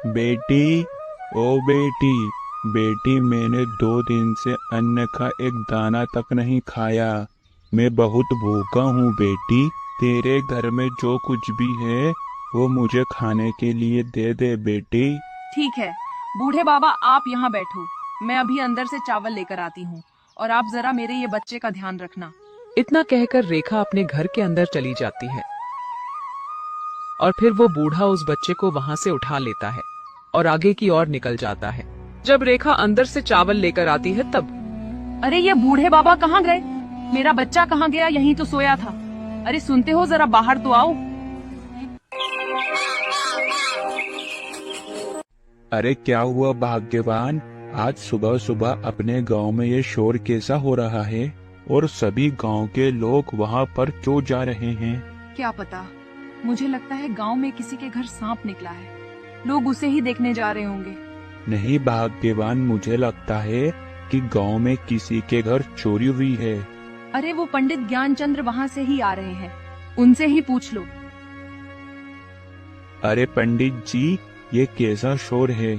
बेटी, ओ बेटी, बेटी मैंने 2 दिन से अन्न का एक दाना तक नहीं खाया। मैं बहुत भूखा हूँ बेटी। तेरे घर में जो कुछ भी है वो मुझे खाने के लिए दे दे बेटी। ठीक है बूढ़े बाबा, आप यहाँ बैठो, मैं अभी अंदर से चावल लेकर आती हूँ, और आप जरा मेरे ये बच्चे का ध्यान रखना। इतना कहकर रेखा अपने घर के अंदर चली जाती है और फिर वो बूढ़ा उस बच्चे को वहां से उठा लेता है और आगे की ओर निकल जाता है। जब रेखा अंदर से चावल लेकर आती है तब अरे ये बूढ़े बाबा कहाँ गए? मेरा बच्चा कहाँ गया? यहीं तो सोया था। अरे सुनते हो, जरा बाहर तो आओ। अरे क्या हुआ भाग्यवान, आज सुबह सुबह अपने गांव में ये शोर कैसा हो रहा है और सभी गांव के लोग वहां पर क्यों जा रहे हैं? क्या पता, मुझे लगता है गांव में किसी के घर सांप निकला है, लोग उसे ही देखने जा रहे होंगे। नहीं भाग्यवान, मुझे लगता है कि गांव में किसी के घर चोरी हुई है। अरे वो पंडित ज्ञानचंद्र वहाँ से ही आ रहे हैं, उनसे ही पूछ लो। अरे पंडित जी, ये कैसा शोर है?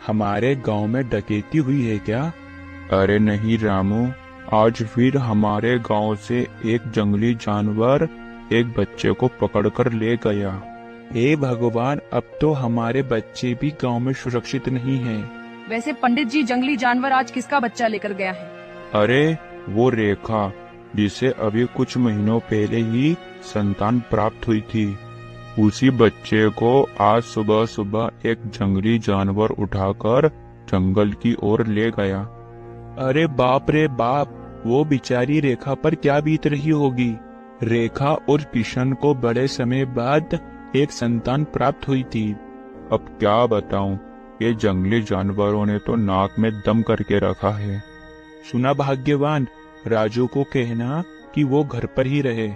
हमारे गांव में डकैती हुई है क्या? अरे नहीं रामू, आज फिर हमारे गांव से एक जंगली जानवर एक बच्चे को पकड़कर ले गया। हे भगवान, अब तो हमारे बच्चे भी गांव में सुरक्षित नहीं हैं। वैसे पंडित जी, जंगली जानवर आज किसका बच्चा लेकर गया है? अरे वो रेखा, जिसे अभी कुछ महीनों पहले ही संतान प्राप्त हुई थी, उसी बच्चे को आज सुबह सुबह एक जंगली जानवर उठाकर जंगल की ओर ले गया। अरे बाप रे बाप, वो बेचारी रेखा पर क्या बीत रही होगी। रेखा और किशन को बड़े समय बाद एक संतान प्राप्त हुई थी। अब क्या बताऊं, ये जंगली जानवरों ने तो नाक में दम करके रखा है। सुना भाग्यवान, राजू को कहना कि वो घर पर ही रहे,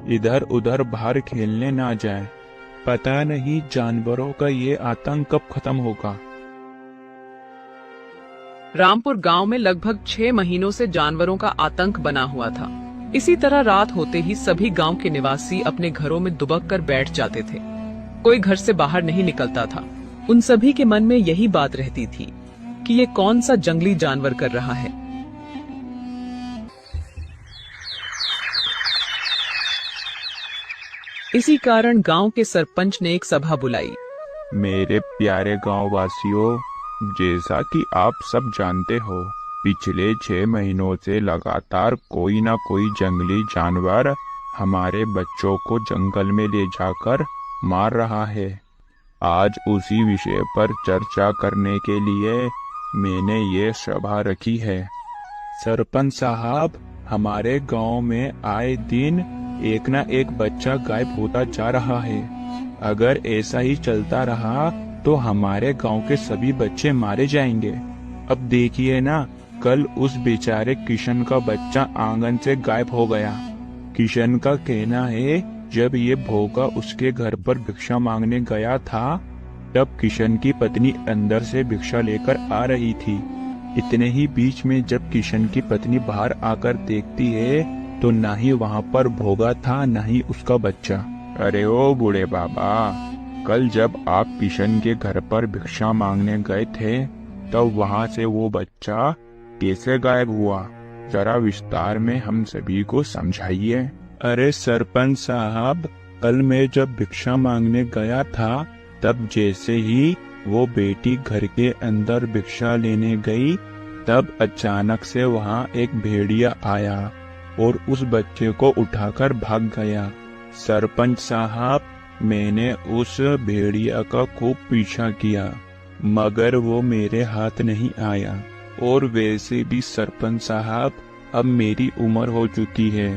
इधर उधर बाहर खेलने ना जाए। पता नहीं जानवरों का ये आतंक कब खत्म होगा। रामपुर गांव में लगभग 6 महीनों से जानवरों का आतंक बना हुआ था। इसी तरह रात होते ही सभी गांव के निवासी अपने घरों में दुबक कर बैठ जाते थे। कोई घर से बाहर नहीं निकलता था। उन सभी के मन में यही बात रहती थी कि ये कौन सा जंगली जानवर कर रहा है। इसी कारण गांव के सरपंच ने एक सभा बुलाई। मेरे प्यारे गांव वासियों, जैसा कि आप सब जानते हो, पिछले 6 महीनों से लगातार कोई ना कोई जंगली जानवर हमारे बच्चों को जंगल में ले जाकर मार रहा है। आज उसी विषय पर चर्चा करने के लिए मैंने ये सभा रखी है। सरपंच साहब, हमारे गांव में आए दिन एक ना एक बच्चा गायब होता जा रहा है। अगर ऐसा ही चलता रहा तो हमारे गांव के सभी बच्चे मारे जाएंगे। अब देखिए ना, कल उस बेचारे किशन का बच्चा आंगन से गायब हो गया। किशन का कहना है, जब ये भोगा उसके घर पर भिक्षा मांगने गया था, तब किशन की पत्नी अंदर से भिक्षा लेकर आ रही थी। इतने ही बीच में जब किशन की पत्नी बाहर आकर देखती है तो ना ही वहाँ पर भोगा था, ना ही उसका बच्चा। अरे ओ बूढ़े बाबा, कल जब आप किशन के घर पर भिक्षा मांगने गए थे, तब वहाँ से वो बच्चा कैसे गायब हुआ? जरा विस्तार में हम सभी को समझाइए। अरे सरपंच साहब, कल मैं जब भिक्षा मांगने गया था, तब जैसे ही वो बेटी घर के अंदर भिक्षा लेने गई, तब अचानक से वहाँ एक भेड़िया आया और उस बच्चे को उठाकर भाग गया। सरपंच साहब, मैंने उस भेड़िया का खूब पीछा किया, मगर वो मेरे हाथ नहीं आया। और वैसे भी सरपंच साहब, अब मेरी उम्र हो चुकी है,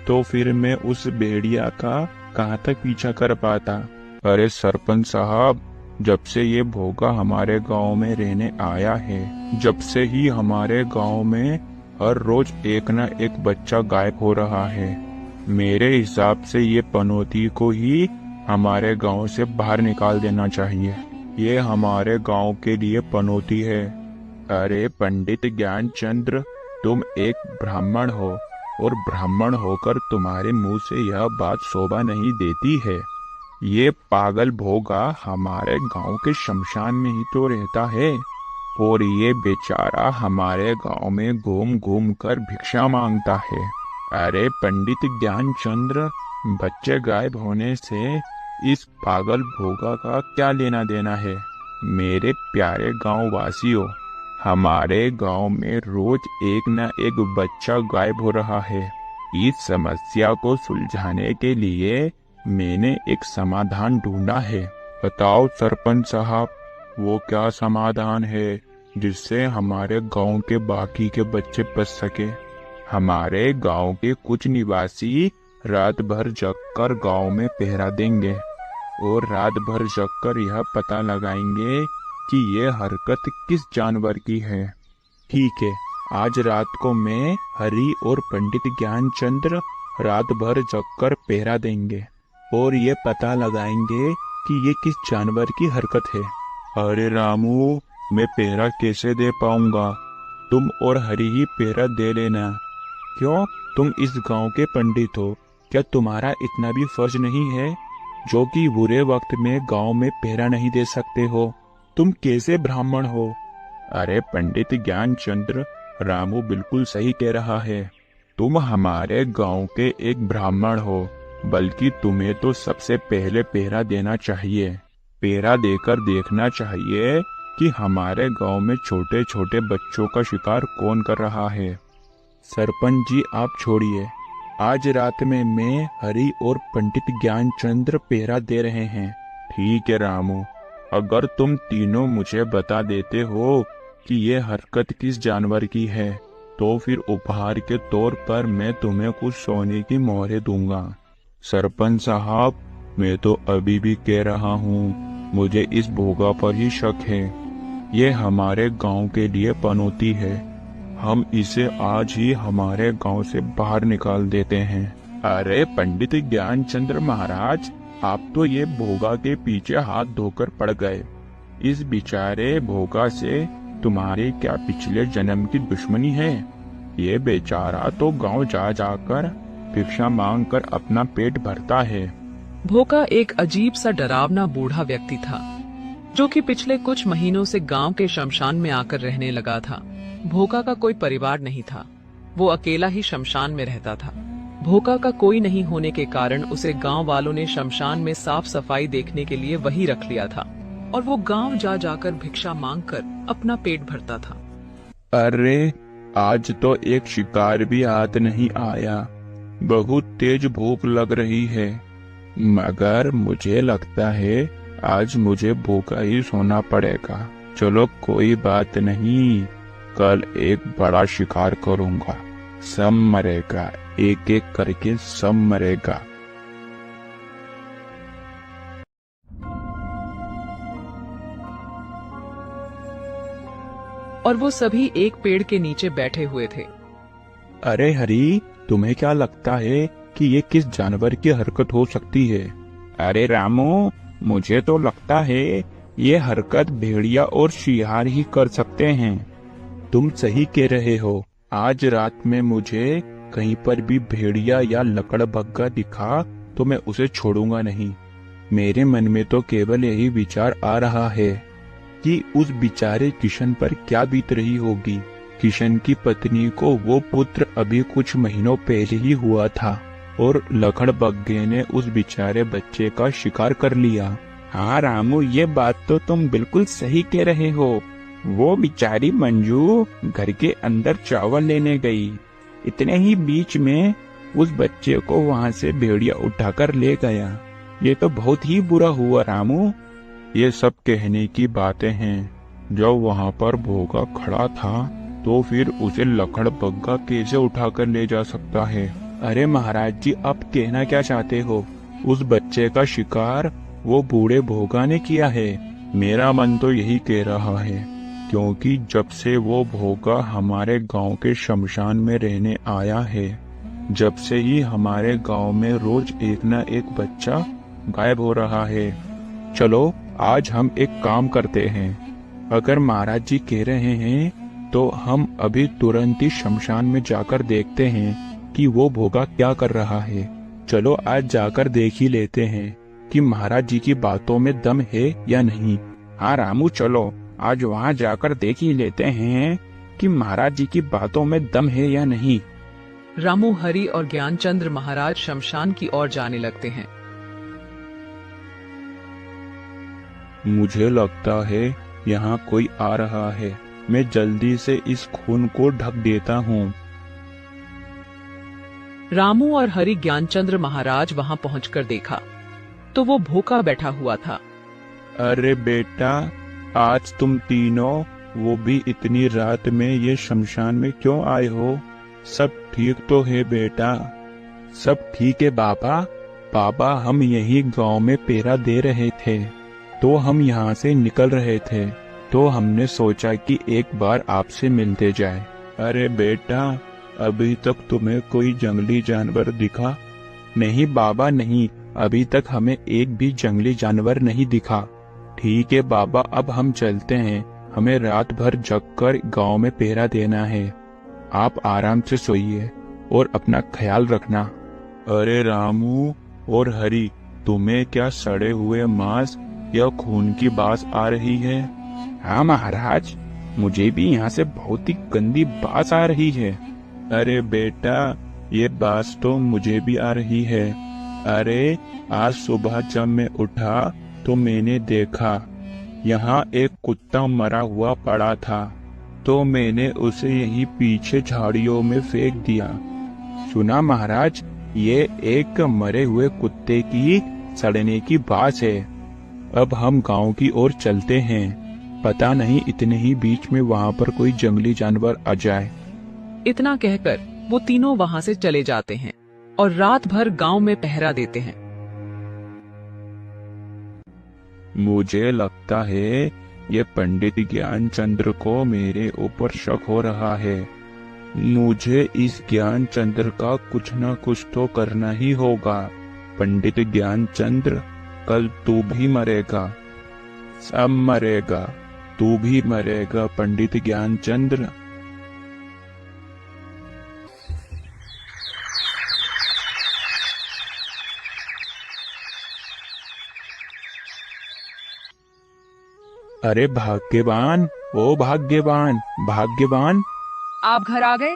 तो फिर मैं उस भेड़िया का कहाँ तक पीछा कर पाता। अरे सरपंच साहब, जब से ये भोगा हमारे गांव में रहने आया है, जब से ही हमारे गांव में हर रोज एक न एक बच्चा गायब हो रहा है। मेरे हिसाब से ये पनौती को ही हमारे गांव से बाहर निकाल देना चाहिए। ये हमारे गांव के लिए पनौती है। अरे पंडित ज्ञानचंद्र, तुम एक ब्राह्मण हो और ब्राह्मण होकर तुम्हारे मुंह से यह बात शोभा नहीं देती है। ये पागल भोगा हमारे गांव के शमशान में ही तो रहता है और ये बेचारा हमारे गांव में घूम घूम कर भिक्षा मांगता है। अरे पंडित ज्ञानचंद्र, बच्चे गायब होने से इस पागल भोगा का क्या लेना देना है? मेरे प्यारे गांव वासियों, हमारे गांव में रोज एक न एक बच्चा गायब हो रहा है। इस समस्या को सुलझाने के लिए मैंने एक समाधान ढूंढा है। बताओ सरपंच साहब, वो क्या समाधान है जिससे हमारे गांव के बाकी के बच्चे बच सके? हमारे गांव के कुछ निवासी रात भर जगकर गांव में पहरा देंगे और रात भर जगकर यह पता लगाएंगे कि ये हरकत किस जानवर की है। ठीक है, आज रात को मैं, हरि और पंडित ज्ञानचंद्र रात भर जगकर पहरा देंगे और ये पता लगाएंगे कि ये किस जानवर की हरकत है। अरे रामू, मैं पहरा कैसे दे पाऊंगा? तुम और हरि ही पहरा दे लेना। क्यों, तुम इस गांव के पंडित हो, क्या तुम्हारा इतना भी फर्ज नहीं है जो कि बुरे वक्त में गांव में पहरा नहीं दे सकते हो? तुम कैसे ब्राह्मण हो? अरे पंडित ज्ञानचंद्र, रामू बिल्कुल सही कह रहा है। तुम हमारे गांव के एक ब्राह्मण हो, बल्कि तुम्हें तो सबसे पहले पहरा देना चाहिए। पहरा देकर देखना चाहिए कि हमारे गांव में छोटे छोटे बच्चों का शिकार कौन कर रहा है। सरपंच जी आप छोड़िए, आज रात में मैं, हरि और पंडित ज्ञानचंद्र पहरा दे रहे हैं। ठीक है रामू, अगर तुम तीनों मुझे बता देते हो कि ये हरकत किस जानवर की है तो फिर उपहार के तौर पर मैं तुम्हें कुछ सोने की मोहरें दूंगा। सरपंच साहब, मैं तो अभी भी कह रहा हूँ, मुझे इस भोगा पर ही शक है। ये हमारे गांव के लिए पनौती है, हम इसे आज ही हमारे गांव से बाहर निकाल देते हैं। अरे पंडित ज्ञानचंद्र महाराज, आप तो ये भोगा के पीछे हाथ धोकर पड़ गए। इस बेचारे भोगा से तुम्हारे क्या पिछले जन्म की दुश्मनी है? ये बेचारा तो गांव जा जाकर भिक्षा मांग कर अपना पेट भरता है। भोका एक अजीब सा डरावना बूढ़ा व्यक्ति था जो कि पिछले कुछ महीनों से गांव के शमशान में आकर रहने लगा था। भोका का कोई परिवार नहीं था, वो अकेला ही शमशान में रहता था। भोका का कोई नहीं होने के कारण उसे गांव वालों ने शमशान में साफ सफाई देखने के लिए वही रख लिया था और वो गांव जा जाकर भिक्षा मांगकर अपना पेट भरता था। अरे आज तो एक शिकार भी हाथ नहीं आया, बहुत तेज भूख लग रही है, मगर मुझे लगता है आज मुझे भूखा ही सोना पड़ेगा। चलो कोई बात नहीं, कल एक बड़ा शिकार करूंगा, सब मरेगा, एक एक करके सब मरेगा। और वो सभी एक पेड़ के नीचे बैठे हुए थे। अरे हरी, तुम्हें क्या लगता है कि ये किस जानवर की हरकत हो सकती है? अरे रामू, मुझे तो लगता है ये हरकत भेड़िया और शियार ही कर सकते हैं। तुम सही कह रहे हो, आज रात में मुझे कहीं पर भी भेड़िया या लकड़बग्गा दिखा तो मैं उसे छोड़ूंगा नहीं। मेरे मन में तो केवल यही विचार आ रहा है कि उस बेचारे किशन पर क्या बीत रही होगी। किशन की पत्नी को वो पुत्र अभी कुछ महीनों पहले ही हुआ था और लकड़बग्गे ने उस बेचारे बच्चे का शिकार कर लिया। हाँ रामू, ये बात तो तुम बिल्कुल सही कह रहे हो। वो बेचारी मंजू घर के अंदर चावल लेने गई, इतने ही बीच में उस बच्चे को वहाँ से भेड़िया उठाकर ले गया। ये तो बहुत ही बुरा हुआ रामू। ये सब कहने की बातें हैं, जब वहाँ पर भोगा खड़ा था तो फिर उसे लकड़बग्गा कैसे उठाकर ले जा सकता है? अरे महाराज जी, आप कहना क्या चाहते हो? उस बच्चे का शिकार वो बूढ़े भोगा ने किया है। मेरा मन तो यही कह रहा है, क्योंकि जब से वो भोगा हमारे गांव के शमशान में रहने आया है, जब से ही हमारे गांव में रोज एक न एक बच्चा गायब हो रहा है। चलो आज हम एक काम करते हैं, अगर महाराज जी कह रहे हैं तो हम अभी तुरंत ही शमशान में जाकर देखते हैं कि वो भोगा क्या कर रहा है। चलो आज जाकर देख ही लेते हैं कि महाराज जी की बातों में दम है या नहीं। हाँ रामू, चलो आज वहाँ जाकर देख ही लेते हैं कि महाराज जी की बातों में दम है या नहीं। रामू, हरि और ज्ञानचंद्र महाराज शमशान की ओर जाने लगते हैं। मुझे लगता है यहाँ कोई आ रहा है। मैं जल्दी से इस खून को ढक देता हूँ। रामू और हरि ज्ञानचंद्र महाराज वहां पहुंचकर देखा तो वो भूखा बैठा हुआ था। अरे बेटा, आज तुम तीनों, वो भी इतनी रात में, ये शमशान में क्यों आए हो? सब ठीक तो है बेटा? सब ठीक है बाबा। बाबा, हम यही गांव में पहरा दे रहे थे, तो हम यहाँ से निकल रहे थे, तो हमने सोचा कि एक बार आपसे मिलते जाए। अरे बेटा, अभी तक तुम्हें कोई जंगली जानवर दिखा? नहीं बाबा, नहीं, अभी तक हमें एक भी जंगली जानवर नहीं दिखा। ठीक है बाबा, अब हम चलते हैं। हमें रात भर जगकर गांव में पहरा देना है। आप आराम से सोइए और अपना ख्याल रखना। अरे रामू और हरि, तुम्हें क्या सड़े हुए मांस या खून की बास आ रही है? हाँ महाराज, मुझे भी यहाँ से बहुत ही गंदी बास आ रही है। अरे बेटा, ये बास तो मुझे भी आ रही है। अरे आज सुबह जब मैं उठा तो मैंने देखा यहाँ एक कुत्ता मरा हुआ पड़ा था, तो मैंने उसे यहीं पीछे झाड़ियों में फेंक दिया। सुना महाराज, ये एक मरे हुए कुत्ते की सड़ने की बात है। अब हम गांव की ओर चलते हैं। पता नहीं इतने ही बीच में वहाँ पर कोई जंगली जानवर आ जाए। इतना कहकर वो तीनों वहां से चले जाते हैं और रात भर गांव में पहरा देते हैं। मुझे लगता है ये पंडित ज्ञानचंद्र को मेरे ऊपर शक हो रहा है। मुझे इस ज्ञानचंद्र का कुछ न कुछ तो करना ही होगा। पंडित ज्ञानचंद्र, कल तू भी मरेगा। सब मरेगा, तू भी मरेगा पंडित ज्ञानचंद्र। अरे भाग्यवान, ओ भाग्यवान, भाग्यवान। आप घर आ गए।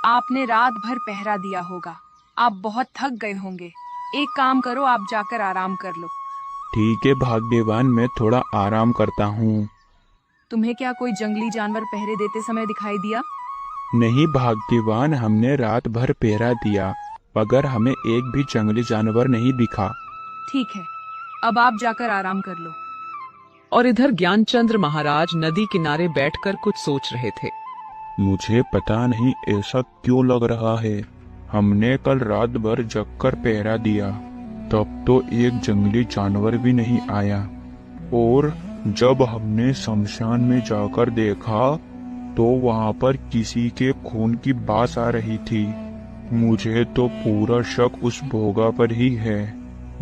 आपने रात भर पहरा दिया होगा, आप बहुत थक गए होंगे। एक काम करो, आप जाकर आराम कर लो। ठीक है भाग्यवान, मैं थोड़ा आराम करता हूँ। तुम्हें क्या कोई जंगली जानवर पहरे देते समय दिखाई दिया? नहीं भाग्यवान, हमने रात भर पहरा दिया, मगर हमें एक भी जंगली जानवर नहीं दिखा। ठीक है, अब आप जाकर आराम कर लो। और इधर ज्ञानचंद्र महाराज नदी किनारे बैठकर कुछ सोच रहे थे। मुझे पता नहीं ऐसा क्यों लग रहा है। हमने कल रात भर जगकर पहरा दिया, तब तो एक जंगली जानवर भी नहीं आया, और जब हमने शमशान में जाकर देखा तो वहाँ पर किसी के खून की बास आ रही थी। मुझे तो पूरा शक उस भोगा पर ही है।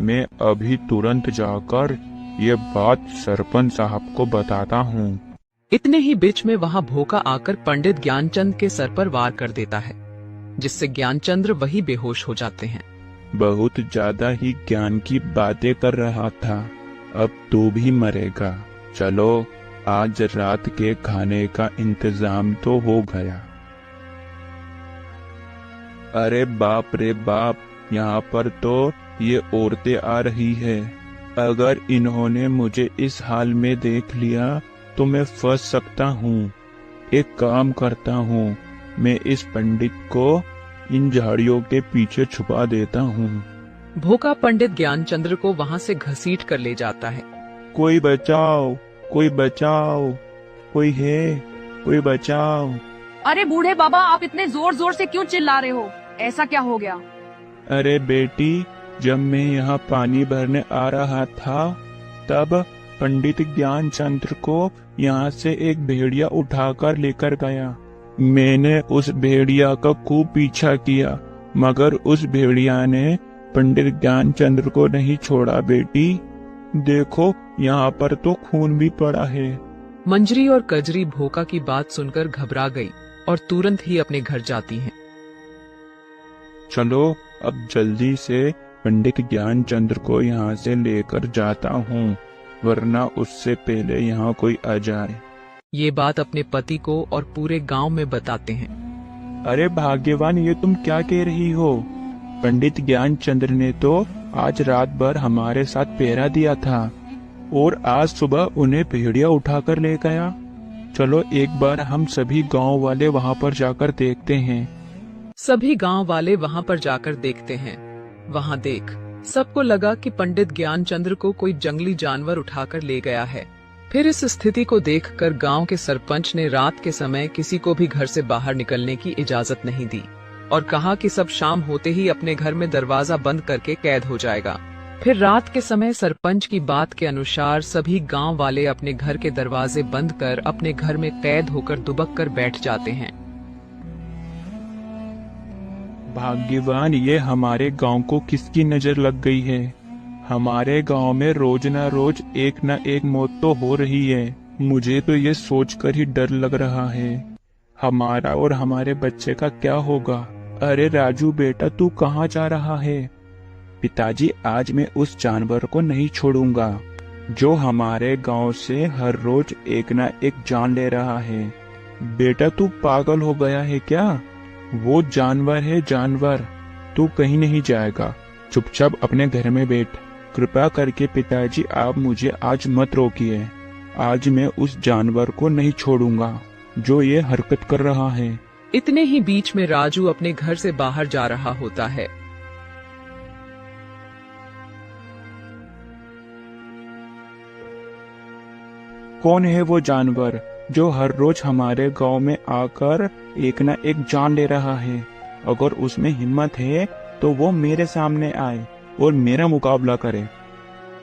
मैं अभी तुरंत जाकर ये बात सरपंच साहब को बताता हूँ। इतने ही बीच में वहां भोका आकर पंडित ज्ञानचंद के सर पर वार कर देता है, जिससे ज्ञानचंद्र वही बेहोश हो जाते हैं। बहुत ज्यादा ही ज्ञान की बातें कर रहा था, अब तू भी मरेगा। चलो, आज रात के खाने का इंतजाम तो हो गया। अरे बाप रे बाप, यहाँ पर तो ये औरतें आ रही है। अगर इन्होंने मुझे इस हाल में देख लिया तो मैं फंस सकता हूँ। एक काम करता हूँ, मैं इस पंडित को इन झाड़ियों के पीछे छुपा देता हूँ। भोका पंडित ज्ञानचंद्र को वहां से घसीट कर ले जाता है। कोई बचाओ, कोई बचाओ, कोई है, कोई बचाओ। अरे बूढ़े बाबा, आप इतने जोर जोर से क्यों चिल्ला रहे हो? ऐसा क्या हो गया? अरे बेटी, जब मैं यहाँ पानी भरने आ रहा था तब पंडित ज्ञानचंद्र को यहाँ से एक भेड़िया उठाकर लेकर गया। मैंने उस भेड़िया का खूब पीछा किया, मगर उस भेड़िया ने पंडित ज्ञानचंद्र को नहीं छोड़ा। बेटी देखो, यहाँ पर तो खून भी पड़ा है। मंजरी और कजरी भोका की बात सुनकर घबरा गई और तुरंत ही अपने घर जाती हैं। चलो अब जल्दी से पंडित ज्ञानचंद्र को यहाँ से लेकर जाता हूँ, वरना उससे पहले यहाँ कोई आ जाए। ये बात अपने पति को और पूरे गांव में बताते हैं। अरे भाग्यवान, ये तुम क्या कह रही हो? पंडित ज्ञानचंद्र ने तो आज रात भर हमारे साथ पहरा दिया था और आज सुबह उन्हें भेड़िया उठाकर ले गया। चलो एक बार हम सभी गांव वाले वहां पर जाकर देखते हैं। सभी गांव वाले वहां पर जाकर देखते हैं। वहां देख सबको लगा कि पंडित ज्ञानचंद्र को कोई जंगली जानवर उठाकर ले गया है। फिर इस स्थिति को देखकर गांव के सरपंच ने रात के समय किसी को भी घर से बाहर निकलने की इजाजत नहीं दी और कहा कि सब शाम होते ही अपने घर में दरवाजा बंद करके कैद हो जाएगा। फिर रात के समय सरपंच की बात के अनुसार सभी गांव वाले अपने घर के दरवाजे बंद कर अपने घर में कैद होकर दुबक कर बैठ जाते हैं। भाग्यवान, ये हमारे गांव को किसकी नजर लग गई है? हमारे गांव में रोज ना रोज एक ना एक मौत तो हो रही है। मुझे तो ये सोचकर ही डर लग रहा है, हमारा और हमारे बच्चे का क्या होगा। अरे राजू बेटा, तू कहाँ जा रहा है? पिताजी, आज मैं उस जानवर को नहीं छोड़ूंगा जो हमारे गांव से हर रोज एक ना एक जान ले रहा है। बेटा, तू पागल हो गया है क्या? वो जानवर है जानवर, तू कहीं नहीं जाएगा। चुपचाप अपने घर में बैठ। कृपा करके पिताजी, आप मुझे आज मत रोकिए। आज मैं उस जानवर को नहीं छोड़ूंगा जो ये हरकत कर रहा है। इतने ही बीच में राजू अपने घर से बाहर जा रहा होता है। कौन है वो जानवर जो हर रोज हमारे गांव में आकर एक ना एक जान ले रहा है? अगर उसमें हिम्मत है तो वो मेरे सामने आए और मेरा मुकाबला करे।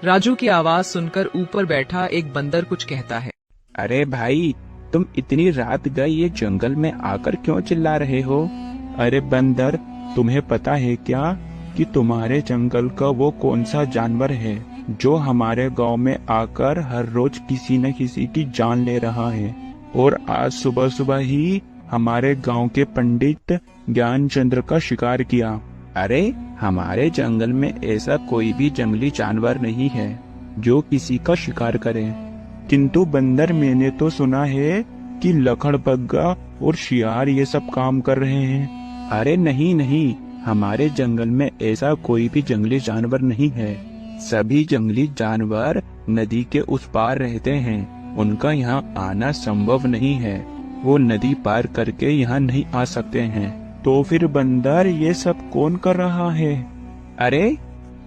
राजू की आवाज सुनकर ऊपर बैठा एक बंदर कुछ कहता है। अरे भाई, तुम इतनी रात गए ये जंगल में आकर क्यों चिल्ला रहे हो? अरे बंदर, तुम्हें पता है क्या कि तुम्हारे जंगल का वो कौन सा जानवर है जो हमारे गांव में आकर हर रोज किसी न किसी की जान ले रहा है? और आज सुबह सुबह ही हमारे गांव के पंडित ज्ञानचंद्र का शिकार किया। अरे हमारे जंगल में ऐसा कोई भी जंगली जानवर नहीं है जो किसी का शिकार करे। किंतु बंदर, मैंने तो सुना है कि लकड़बग्गा और शियार ये सब काम कर रहे हैं। अरे नहीं नहीं, हमारे जंगल में ऐसा कोई भी जंगली जानवर नहीं है। सभी जंगली जानवर नदी के उस पार रहते हैं, उनका यहाँ आना संभव नहीं है। वो नदी पार करके यहाँ नहीं आ सकते हैं। तो फिर बंदर, ये सब कौन कर रहा है?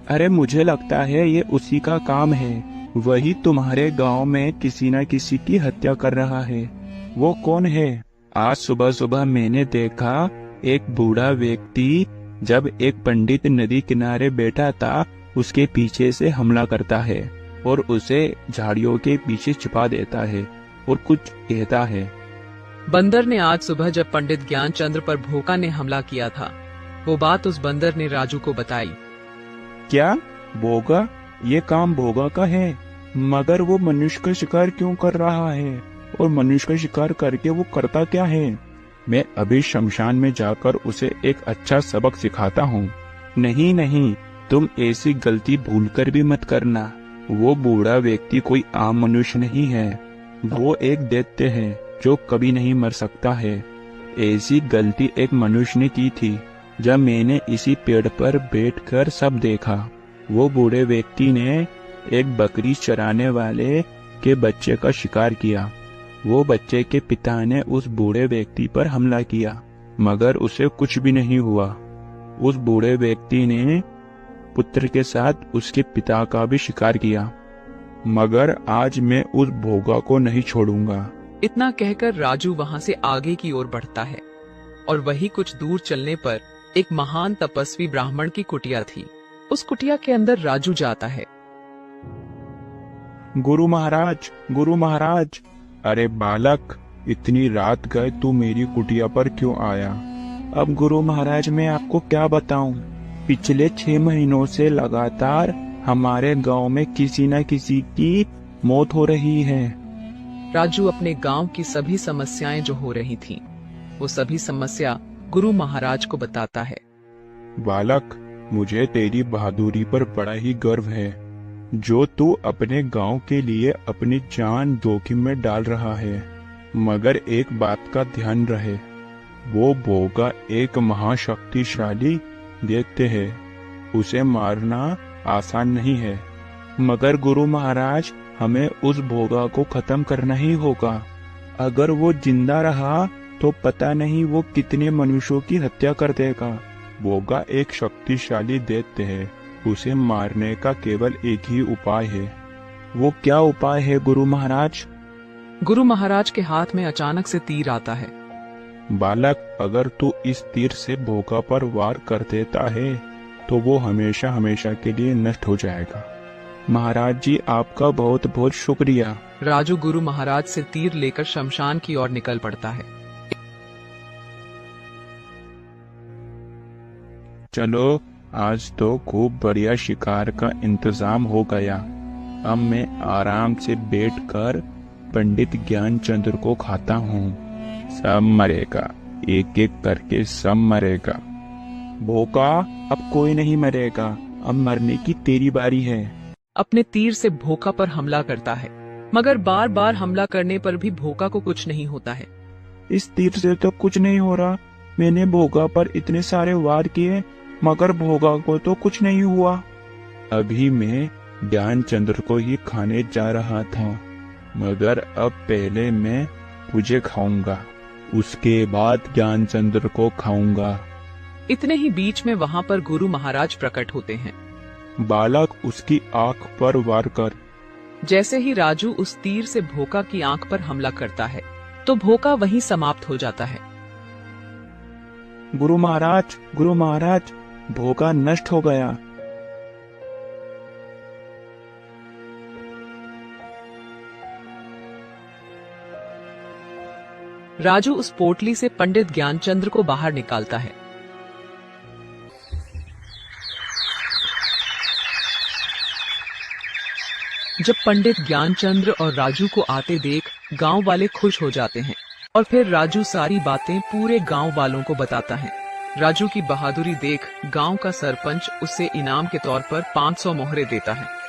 अरे मुझे लगता है ये उसी का काम है। वही तुम्हारे गांव में किसी न किसी की हत्या कर रहा है। वो कौन है? आज सुबह सुबह मैंने देखा एक बूढ़ा व्यक्ति जब एक पंडित नदी किनारे बैठा था उसके पीछे से हमला करता है और उसे झाड़ियों के पीछे छिपा देता है और कुछ कहता है। बंदर ने आज सुबह जब पंडित ज्ञानचंद्र पर भोका ने हमला किया था, वो बात उस बंदर ने राजू को बताई। क्या भोगा? ये काम भोगा का है, मगर वो मनुष्य का शिकार क्यों कर रहा है? और मनुष्य का शिकार करके वो करता क्या है? मैं अभी शमशान में जाकर उसे एक अच्छा सबक सिखाता हूँ। नहीं नहीं, तुम ऐसी गलती भूलकर भी मत करना। वो बूढ़ा व्यक्ति कोई आम मनुष्य नहीं है, वो एक दैत्य है जो कभी नहीं मर सकता है। ऐसी गलती एक मनुष्य ने की थी जब मैंने इसी पेड़ पर बैठकर सब देखा। वो बूढ़े व्यक्ति ने एक बकरी चराने वाले के बच्चे का शिकार किया। वो बच्चे के पिता ने उस बूढ़े व्यक्ति पर हमला किया, मगर उसे कुछ भी नहीं हुआ। उस बूढ़े व्यक्ति ने पुत्र के साथ उसके पिता का भी शिकार किया, मगर आज मैं उस भोगा को नहीं छोड़ूंगा। इतना कहकर राजू वहाँ से आगे की ओर बढ़ता है और वही कुछ दूर चलने पर एक महान तपस्वी ब्राह्मण की कुटिया थी। उस कुटिया के अंदर राजू जाता है। गुरु महाराज, गुरु महाराज। अरे बालक, इतनी रात गए तू मेरी कुटिया पर क्यों आया? अब गुरु महाराज, मैं आपको क्या बताऊं? पिछले 6 महीनों से लगातार हमारे गांव में किसी न किसी की मौत हो रही है। राजू अपने गांव की सभी समस्याएं जो हो रही थीं, वो सभी समस्या गुरु महाराज को बताता है। बालक, मुझे तेरी बहादुरी पर बड़ा ही गर्व है, जो तू अपने गांव के लिए अपनी जान जोखिम में डाल रहा है। मगर एक बात का ध्यान रहे, वो भोगा एक महाशक्तिशाली दैत्य है, उसे मारना आसान नहीं है। मगर गुरु महाराज, हमें उस भोगा को खत्म करना ही होगा। अगर वो जिंदा रहा तो पता नहीं वो कितने मनुष्यों की हत्या कर देगा। भोगा एक शक्तिशाली दैत्य है, उसे मारने का केवल एक ही उपाय है। वो क्या उपाय है गुरु महाराज? गुरु महाराज के हाथ में अचानक से तीर आता है। बालक, अगर तू इस तीर से भोगा पर वार कर देता है तो वो हमेशा हमेशा के लिए नष्ट हो जाएगा। महाराज जी, आपका बहुत बहुत शुक्रिया। राजू गुरु महाराज से तीर लेकर शमशान की ओर निकल पड़ता है। चलो, आज तो खूब बढ़िया शिकार का इंतजाम हो गया। अब मैं आराम से बैठकर पंडित ज्ञानचंद्र को खाता हूँ। सब मरेगा, एक एक करके सब मरेगा। भोगा, अब कोई नहीं मरेगा, अब मरने की तेरी बारी है। अपने तीर से भोका पर हमला करता है, मगर बार बार हमला करने पर भी भोका को कुछ नहीं होता है। इस तीर से तो कुछ नहीं हो रहा। मैंने भोगा पर इतने सारे वार किए, मगर भोगा को तो कुछ नहीं हुआ। अभी मैं ज्ञानचंद्र को ही खाने जा रहा था, मगर अब पहले मैं तुझे खाऊंगा, उसके बाद ज्ञानचंद्र को खाऊंगा। इतने ही बीच में वहाँ पर गुरु महाराज प्रकट होते हैं। बालक, उसकी आंख पर वार कर। जैसे ही राजू उस तीर से भोका की आंख पर हमला करता है तो भोका वहीं समाप्त हो जाता है। गुरु महाराज, भोगा नष्ट हो गया। राजू उस पोटली से पंडित ज्ञानचंद्र को बाहर निकालता है। जब पंडित ज्ञानचंद्र और राजू को आते देख गांव वाले खुश हो जाते हैं और फिर राजू सारी बातें पूरे गांव वालों को बताता है। राजू की बहादुरी देख गांव का सरपंच उसे इनाम के तौर पर 500 मोहरे देता है।